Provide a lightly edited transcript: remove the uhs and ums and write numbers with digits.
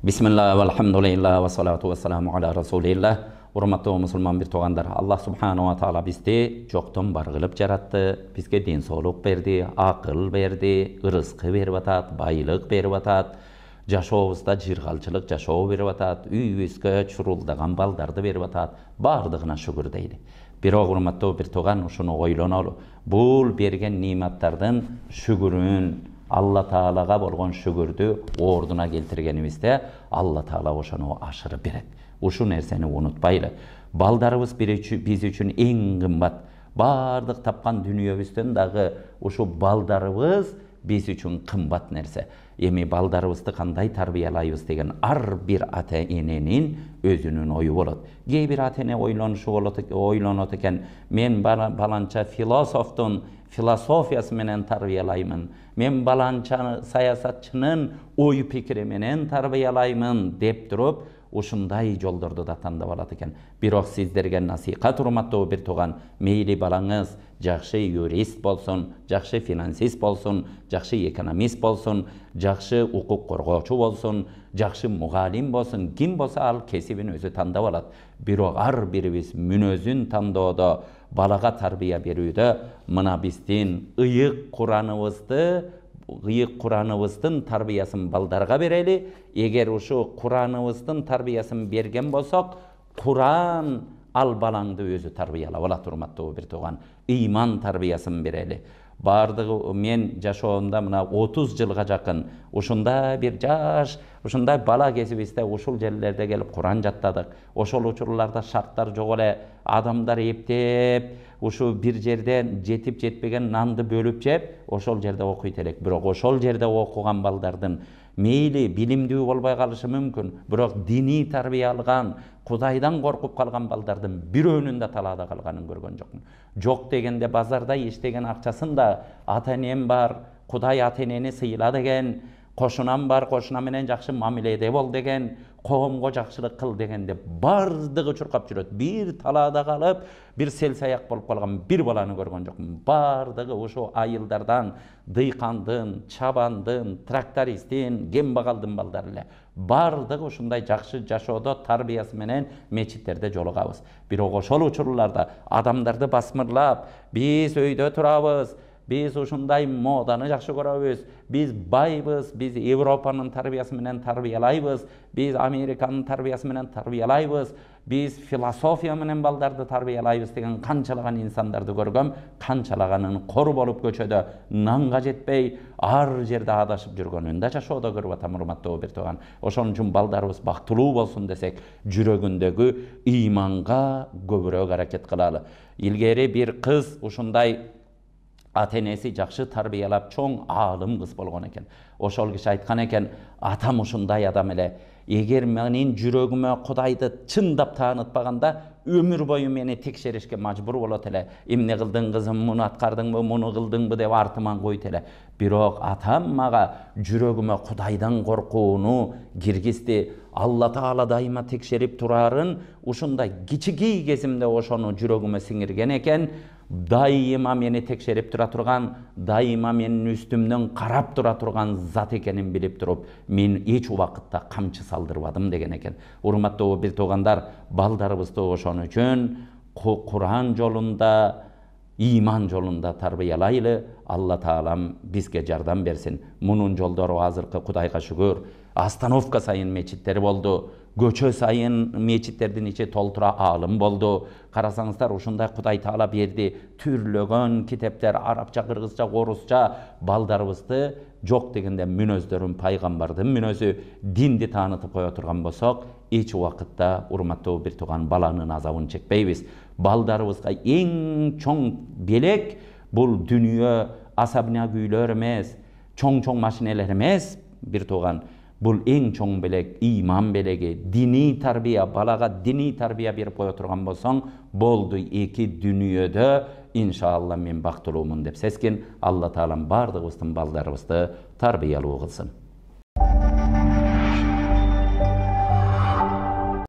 Bismillah ve elhamdülillah ve salatu ve selamu ala Resulillah. Urmatlı musulman bir toğanдар. Allah subhanahu wa ta'ala bizde joktan bar kılıp jarattı. Bizge din soğluk berdi, akıl berdi, rızkı berip atat, baylık berip atat. Jaşoğuzda jirgalçılık jaşoğu berip atat, üyüzge çuruldagan baldardı berip atat. Bardığına şükür deydi. Bir urmatlı bir toğan şunu oylanalı. Bul bergen nimetlerden şükürün Allah Teala'ga bolgon şükürdü orduna keltirgenimizde Allah Teala oşonu aşırı beret. Uşu nerseni unutpaylı. Baldarыбыз biz üçün en kımbat. Bardık tapkan dünyabızdan dağı uşu baldarыбыз biz üçün kımbat nerse. Emi baldarыбызды kanday tarbiyalayız degen ar bir ata enenin özünün oyu bolot. Gey bir ata ene oylanot eken men balança filosoftun filosofiyası menen tarbiyalayman. Men balança sayasatçının oyu pikiri menen tarbiyalayman dep durup uşunday jolдорду da tandap alat eken. Birok sizlerge nasihat urmatlı bir toğan meyli balаңыз жақшы юрист болсын, жақшы финансист болсын, жақшы экономист болсын, жақшы укук коргоочу болсын, жақшы мугалим болсын, ким болса ал кесибин өзү тандап алат. Бирок ар бирибиз мүнөзүн тандоодо, балага тарбия берүүдө мына биздин ыйык Kur'an'ımыздың тарбиясын балдарға берели. Егер ушу Kur'an'ımыздың тарбиясын берген болсок, Kur'an ал балаңды өзі тарбиялап алат урматтуу бир туган. Иман тарбиясын берели. Бардыгы мен жашоомда мына 30 жылга жакын ушунда бир жаш, ушундай бала кезибизде ушул жерлерде келип Kur'an жаттадык. Ошол учурларда шарттар жок эле, адамдар эптеп, ушу бир жерден жетип жетпеген нанды бөлүп жеп, ошол жерде окуйт элек. Бирок ошол жерде окуган балдардын мейли билимдүү болбой калышы мүмкүн, бирок дини тарбия алган, Кудайдан коркуп калган балдардын бирөөнүн да талаада калганын көргөн жокмун. Жок дегенде базарда иштеген акчасын да ата энем бар, Кудай ата энени сыйла деген, кошунам бар, кошуна менен жакшы мамиледе бол деген, коомго жакшылык кыл дегенде бардыгы чуркап жүрөт. Бир талаада калып, бир селсаяк болуп калган бир баланы көргөн жокмун. Бардыгы ошо айылдардан, дыйкандын, чабандын, трактористтин, кембагалдын балдары эле. Бардыгы ушундай жакшы жашоодо тарбиясы менен мечиттерде жолугабыз. Бирок ошол учурларда адамдарды басмырлап, биз өйдө турабыз, biz ушундай моданы жакшы көрөбүз, biz байбыз, biz Европанын тарбиясы менен тарбиялайбыз, biz Американын тарбиясы менен тарбиялайбыз, biz философия менен балдарды тарбиялайбыз деген канчалаган инсандарды көргөм, канчалаганын кор болуп көчөдө нанга жетпей ар жерде адашып жүргөнүн да жашоодо көрүп атам урматтуу бир туган. Ошон үчүн балдарыбыз бактылуу болсун десек, жүрөгүндөгү ыйманга көбүрөөк аракет кылалы. Илгери бир кыз ушундай ата энеси жакшы тарбиялап чоң аалым кыз болгон экен. Ошол киши айткан экен, атам ушундай адам эле. Эгер менин жүрөгүмө Кудайды чындап таанытпаганда, өмүр бою мени текшеришке мажбур болот эле. Эмне кылдың кызым, муну аткардыңбы, муну кылдыңбы деп артыман койт эле. Бирок атам мага жүрөгүмө Кудайдан коркууну киргизди. Алла Таала дайыма текшерип турарын ушундай кичикей кезимде ошону жүрөгүмө сиңирген экен. Дайыма мени текшерип тура турган, дайыма менин үстүмдөн карап тура турган зат экенин билип туруп, мен эч убакытта камчы салдырбадым деген экен. Урматтуу бир туугандар, балдарыбызды ошон үчүн Кур'ан жолунда, иман жолунда тарбиялайлы. Алла Таалам бизге жардам берсин. Мунун жолдору азыркы Кудайга шүгүр, остановка сайын мечиттер болду. Көчө сайын мечиттердин ичи толтура аалым болду. Карасаңыздар, ушундай Кудай Таала берди. Түрлөгөн китептер, арабча, кыргызча, орусча балдарыбызды жок дегенде мүнөздөрүн, пайгамбардын мүнөзү, динди таанытып кое турган болсок, эч убакытта урматтуу бир туган баланын азабын чекпейбиз. Балдарыбызга эң чоң белек бул дүнүйө особняк үйлөр эмес, чоң машинелер эмес, бир туган. Бул эң чоң белек, иман белеги, дини тарбия, балага дини тарбия берип кое турган болсоң, болду эки дүнүйөдө иншалла мен бактылуумун деп сескин. Алла Таалам бардыгыбыздын балдарыбызды тарбиялуу кылсын.